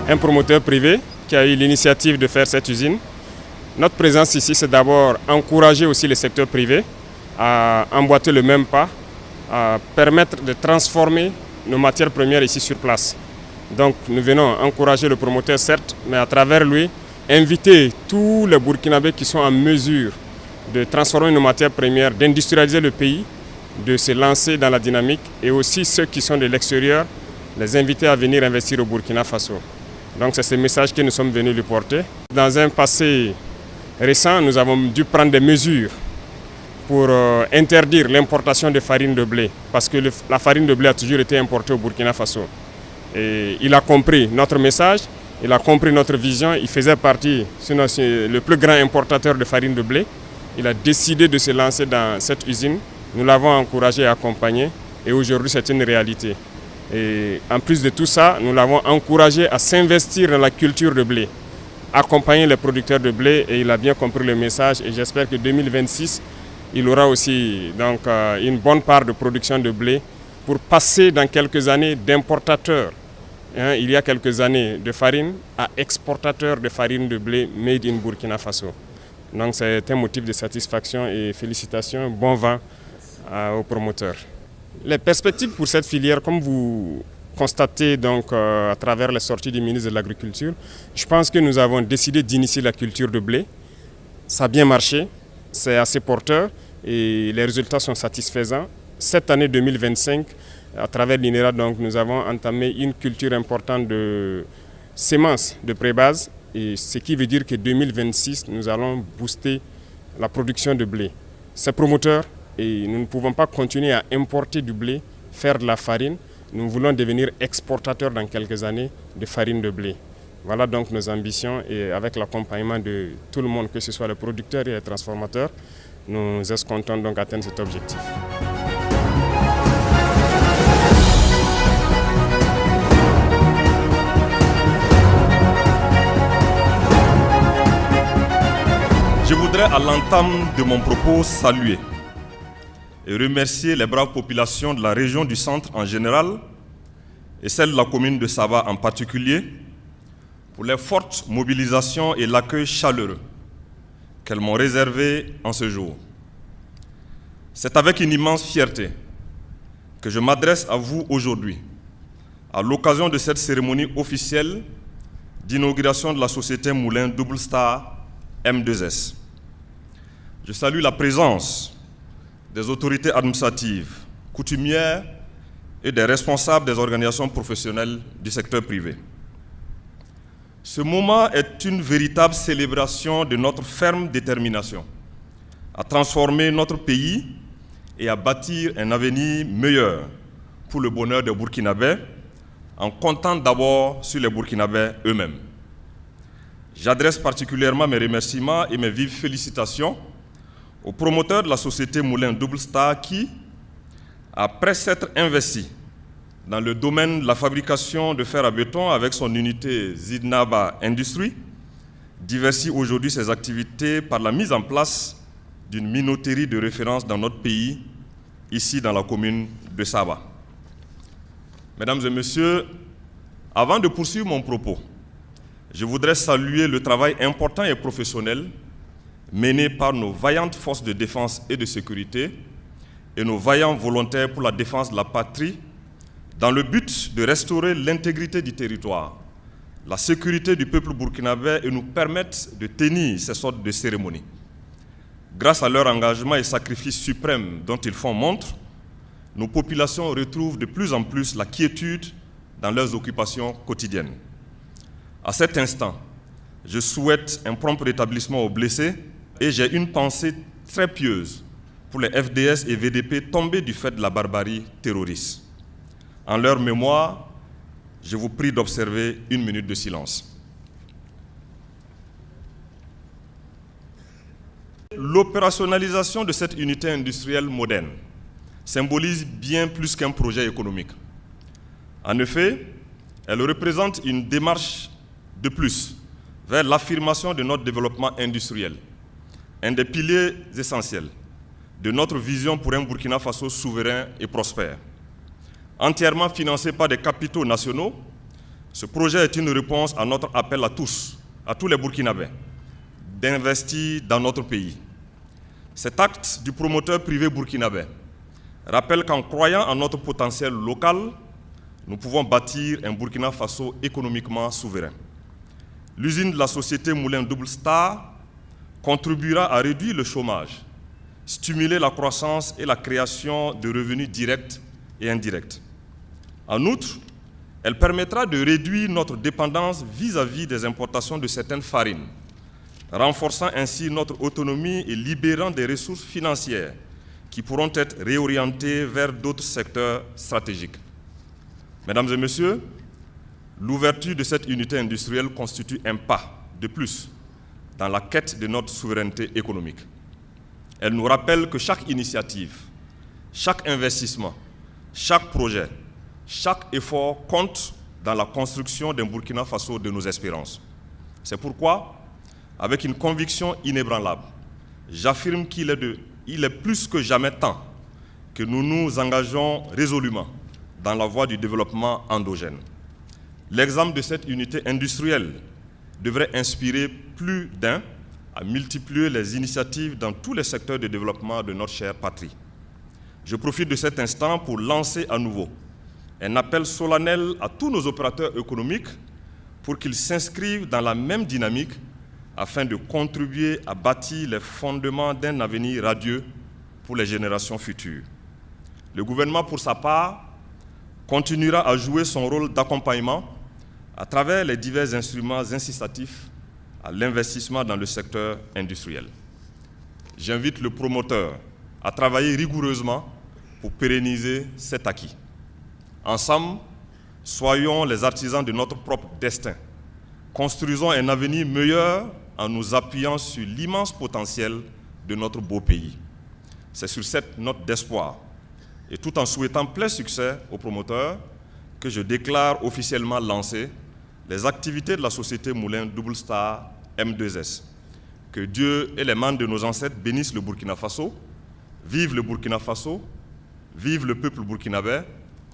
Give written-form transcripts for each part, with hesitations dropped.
un promoteur privé qui a eu l'initiative de faire cette usine. Notre présence ici, c'est d'abord encourager aussi le secteur privé à emboîter le même pas, à permettre de transformer nos matières premières ici sur place. Donc nous venons encourager le promoteur certes, mais à travers lui, inviter tous les Burkinabés qui sont en mesure de transformer nos matières premières, d'industrialiser le pays, de se lancer dans la dynamique, et aussi ceux qui sont de l'extérieur, les inviter à venir investir au Burkina Faso. Donc c'est ce message que nous sommes venus lui porter. Dans un passé récent, nous avons dû prendre des mesures pour interdire l'importation de farine de blé, parce que la farine de blé a toujours été importée au Burkina Faso. Et il a compris notre message, il a compris notre vision, il faisait partie, sinon c'est le plus grand importateur de farine de blé. Il a décidé de se lancer dans cette usine. Nous l'avons encouragé et accompagné, et aujourd'hui c'est une réalité. Et en plus de tout ça, nous l'avons encouragé à s'investir dans la culture de blé, accompagner les producteurs de blé, et il a bien compris le message, et j'espère que 2026, il aura aussi donc, une bonne part de production de blé pour passer dans quelques années d'importateur, il y a quelques années, de farine à exportateur de farine de blé made in Burkina Faso. Donc c'est un motif de satisfaction et félicitations, bon vent aux promoteurs. Les perspectives pour cette filière, comme vous constatez donc, à travers les sorties du ministre de l'Agriculture, je pense que nous avons décidé d'initier la culture de blé. Ça a bien marché, c'est assez porteur et les résultats sont satisfaisants. Cette année 2025, à travers l'INERA, donc, nous avons entamé une culture importante de semences de pré-base, et ce qui veut dire que 2026, nous allons booster la production de blé. C'est promoteur et nous ne pouvons pas continuer à importer du blé, faire de la farine. Nous voulons devenir exportateurs dans quelques années de farine de blé. Voilà donc nos ambitions, et avec l'accompagnement de tout le monde, que ce soit les producteurs et les transformateurs, nous escomptons donc atteindre cet objectif. Je voudrais à l'entame de mon propos saluer et remercier les braves populations de la région du centre en général et celle de la commune de Saba en particulier pour les fortes mobilisations et l'accueil chaleureux qu'elles m'ont réservé en ce jour. C'est avec une immense fierté que je m'adresse à vous aujourd'hui à l'occasion de cette cérémonie officielle d'inauguration de la société Moulin Double Star M2S. Je salue la présence des autorités administratives, coutumières et des responsables des organisations professionnelles du secteur privé. Ce moment est une véritable célébration de notre ferme détermination à transformer notre pays et à bâtir un avenir meilleur pour le bonheur des Burkinabés, en comptant d'abord sur les Burkinabés eux-mêmes. J'adresse particulièrement mes remerciements et mes vives félicitations aux promoteurs de la société Moulin Double Star qui, après s'être investi dans le domaine de la fabrication de fer à béton avec son unité Zidnaba Industrie, diversifie aujourd'hui ses activités par la mise en place d'une minoterie de référence dans notre pays, ici dans la commune de Saba. Mesdames et messieurs, avant de poursuivre mon propos, je voudrais saluer le travail important et professionnel mené par nos vaillantes forces de défense et de sécurité et nos vaillants volontaires pour la défense de la patrie dans le but de restaurer l'intégrité du territoire, la sécurité du peuple burkinabé et nous permettre de tenir ces sortes de cérémonies. Grâce à leur engagement et sacrifice suprême dont ils font montre, nos populations retrouvent de plus en plus la quiétude dans leurs occupations quotidiennes. À cet instant, je souhaite un prompt rétablissement aux blessés et j'ai une pensée très pieuse pour les FDS et VDP tombés du fait de la barbarie terroriste. En leur mémoire, je vous prie d'observer une minute de silence. L'opérationnalisation de cette unité industrielle moderne symbolise bien plus qu'un projet économique. En effet, elle représente une démarche de plus vers l'affirmation de notre développement industriel, un des piliers essentiels de notre vision pour un Burkina Faso souverain et prospère. Entièrement financé par des capitaux nationaux, Ce projet est une réponse à notre appel à tous les Burkinabés, d'investir dans notre pays. Cet acte du promoteur privé burkinabé rappelle qu'en croyant en notre potentiel local, nous pouvons bâtir un Burkina Faso économiquement souverain. L'usine de la société Moulin Double Star contribuera à réduire le chômage, stimuler la croissance et la création de revenus directs et indirects. En outre, elle permettra de réduire notre dépendance vis-à-vis des importations de certaines farines, renforçant ainsi notre autonomie et libérant des ressources financières qui pourront être réorientées vers d'autres secteurs stratégiques. Mesdames et messieurs, l'ouverture de cette unité industrielle constitue un pas de plus dans la quête de notre souveraineté économique. Elle nous rappelle que chaque initiative, chaque investissement, chaque projet, chaque effort compte dans la construction d'un Burkina Faso de nos espérances. C'est pourquoi, avec une conviction inébranlable, j'affirme qu'il est plus que jamais temps que nous nous engageons résolument dans la voie du développement endogène. L'exemple de cette unité industrielle devrait inspirer plus d'un à multiplier les initiatives dans tous les secteurs de développement de notre chère patrie. Je profite de cet instant pour lancer à nouveau un appel solennel à tous nos opérateurs économiques pour qu'ils s'inscrivent dans la même dynamique afin de contribuer à bâtir les fondements d'un avenir radieux pour les générations futures. Le gouvernement, pour sa part, continuera à jouer son rôle d'accompagnement à travers les divers instruments incitatifs à l'investissement dans le secteur industriel. J'invite le promoteur à travailler rigoureusement pour pérenniser cet acquis. Ensemble, soyons les artisans de notre propre destin. Construisons un avenir meilleur en nous appuyant sur l'immense potentiel de notre beau pays. C'est sur cette note d'espoir, et tout en souhaitant plein succès aux promoteurs, que je déclare officiellement lancées les activités de la société Moulin Double Star M2S. Que Dieu et les membres de nos ancêtres bénissent le Burkina Faso. Vive le Burkina Faso, vive le peuple burkinabé,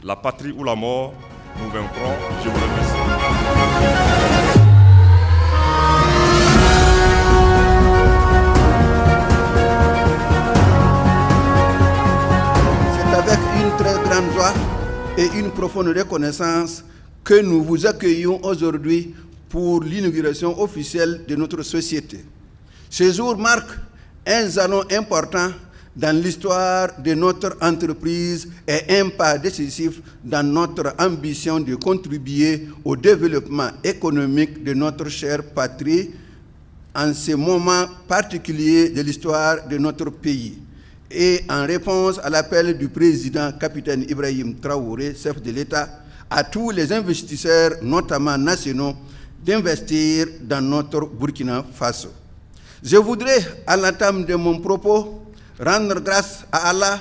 la patrie ou la mort, nous vaincrons. Je vous remercie. Avec une très grande joie et une profonde reconnaissance que nous vous accueillons aujourd'hui pour l'inauguration officielle de notre société. Ce jour marque un jalon important dans l'histoire de notre entreprise et un pas décisif dans notre ambition de contribuer au développement économique de notre chère patrie en ce moment particulier de l'histoire de notre pays. Et en réponse à l'appel du président capitaine Ibrahim Traoré, chef de l'État, à tous les investisseurs, notamment nationaux, d'investir dans notre Burkina Faso. Je voudrais, à l'entame de mon propos, rendre grâce à Allah,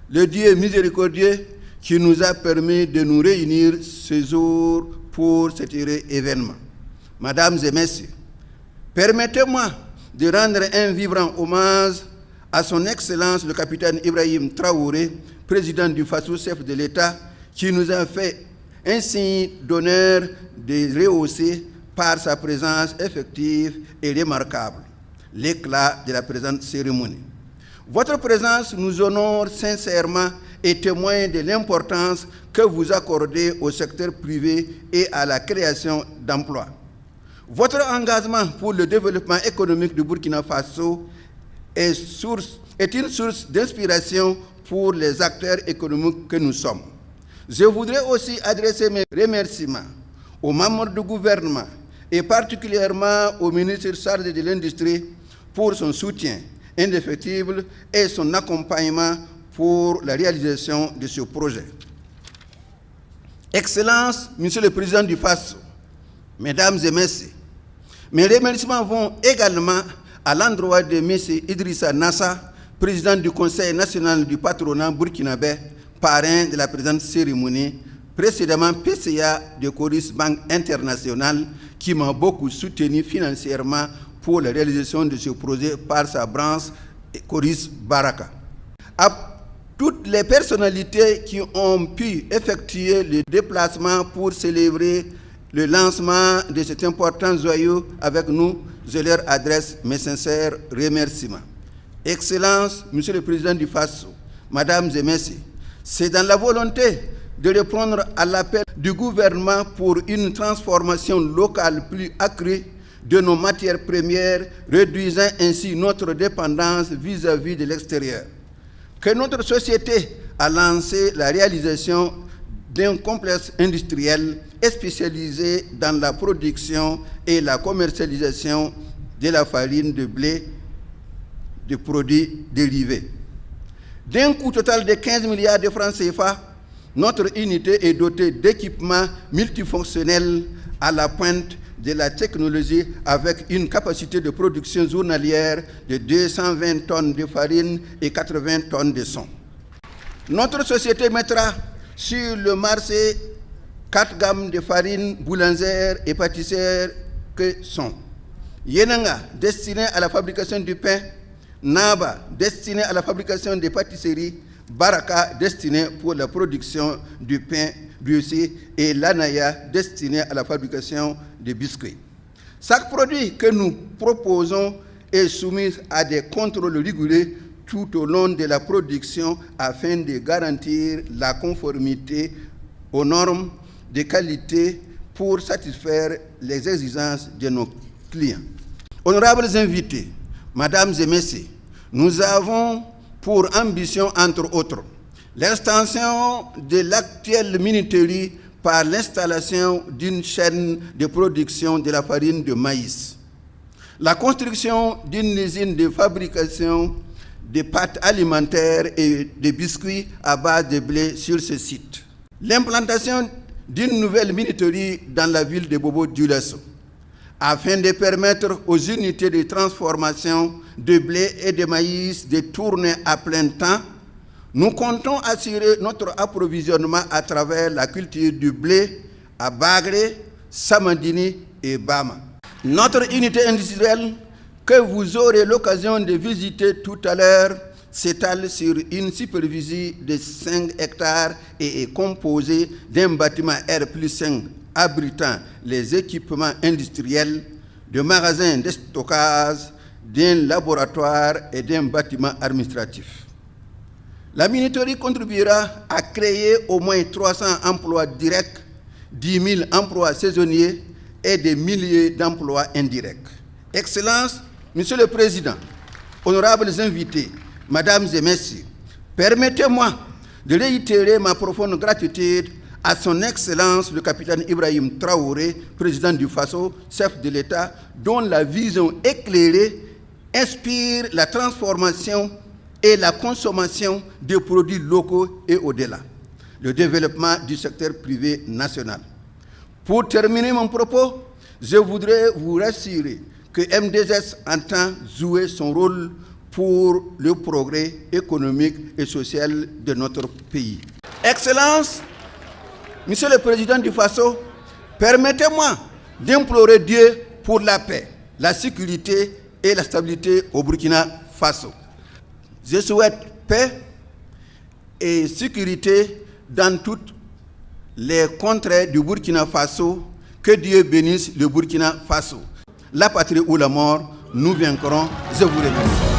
le Dieu miséricordieux, qui nous a permis de nous réunir ce jour pour cet heureux événement. Mesdames et messieurs, permettez-moi de rendre un vibrant hommage à son Excellence le capitaine Ibrahim Traoré, président du Faso, chef de l'État, qui nous a fait un signe d'honneur de rehausser par sa présence effective et remarquable l'éclat de la présente cérémonie. Votre présence nous honore sincèrement et témoigne de l'importance que vous accordez au secteur privé et à la création d'emplois. Votre engagement pour le développement économique du Burkina Faso est une source d'inspiration pour les acteurs économiques que nous sommes. Je voudrais aussi adresser mes remerciements aux membres du gouvernement et particulièrement au ministre chargé de l'Industrie pour son soutien indéfectible et son accompagnement pour la réalisation de ce projet. Excellence, Monsieur le Président du Faso, Mesdames et Messieurs, mes remerciements vont également à l'endroit de M. Idrissa Nassa, président du Conseil national du patronat burkinabé, parrain de la présente cérémonie, précédemment PCA de Coris Banque Internationale, qui m'a beaucoup soutenu financièrement pour la réalisation de ce projet par sa branche Coris Baraka. À toutes les personnalités qui ont pu effectuer le déplacement pour célébrer le lancement de cet important joyau avec nous. Je leur adresse mes sincères remerciements. Excellences, Monsieur le Président du FASO, Mesdames et Messieurs, c'est dans la volonté de répondre à l'appel du gouvernement pour une transformation locale plus accrue de nos matières premières, réduisant ainsi notre dépendance vis-à-vis de l'extérieur, que notre société a lancé la réalisation d'un complexe industriel spécialisé dans la production et la commercialisation de la farine de blé, de produits dérivés. D'un coût total de 15 milliards de francs CFA, notre unité est dotée d'équipements multifonctionnels à la pointe de la technologie avec une capacité de production journalière de 220 tonnes de farine et 80 tonnes de son. Notre société mettra sur le marché 4 gammes de farine boulangère et pâtissière que sont Yenanga, destiné à la fabrication du pain, Naba, destiné à la fabrication des pâtisseries, Baraka, destiné pour la production du pain brioché, et l'Anaya, destiné à la fabrication des biscuits. Chaque produit que nous proposons est soumis à des contrôles rigoureux tout au long de la production afin de garantir la conformité aux normes de qualité pour satisfaire les exigences de nos clients. Honorables invités, Mesdames et Messieurs, nous avons pour ambition, entre autres, l'extension de l'actuelle minuterie par l'installation d'une chaîne de production de la farine de maïs, la construction d'une usine de fabrication de pâtes alimentaires et de biscuits à base de blé sur ce site, l'implantation d'une nouvelle minuterie dans la ville de Bobo-Dioulasso, afin de permettre aux unités de transformation de blé et de maïs de tourner à plein temps. Nous comptons assurer notre approvisionnement à travers la culture du blé à Bagré, Samandini et Bama. Notre unité industrielle, que vous aurez l'occasion de visiter tout à l'heure, s'étale sur une superficie de 5 hectares et est composée d'un bâtiment R+5 abritant les équipements industriels, de magasins de stockage, d'un laboratoire et d'un bâtiment administratif. La minuterie contribuera à créer au moins 300 emplois directs, 10 000 emplois saisonniers et des milliers d'emplois indirects. Excellences, Monsieur le Président, honorables invités, Mesdames et Messieurs, permettez-moi de réitérer ma profonde gratitude à son Excellence le capitaine Ibrahim Traoré, président du FASO, chef de l'État, dont la vision éclairée inspire la transformation et la consommation de produits locaux et au-delà, le développement du secteur privé national. Pour terminer mon propos, je voudrais vous rassurer que MDS entend jouer son rôle pour le progrès économique et social de notre pays. Excellences, Monsieur le Président du FASO, permettez-moi d'implorer Dieu pour la paix, la sécurité et la stabilité au Burkina Faso. Je souhaite paix et sécurité dans toutes les contrées du Burkina Faso. Que Dieu bénisse le Burkina Faso. La patrie ou la mort, nous vaincrons. Je vous remercie.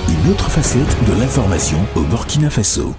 Une autre facette de l'information au Burkina Faso.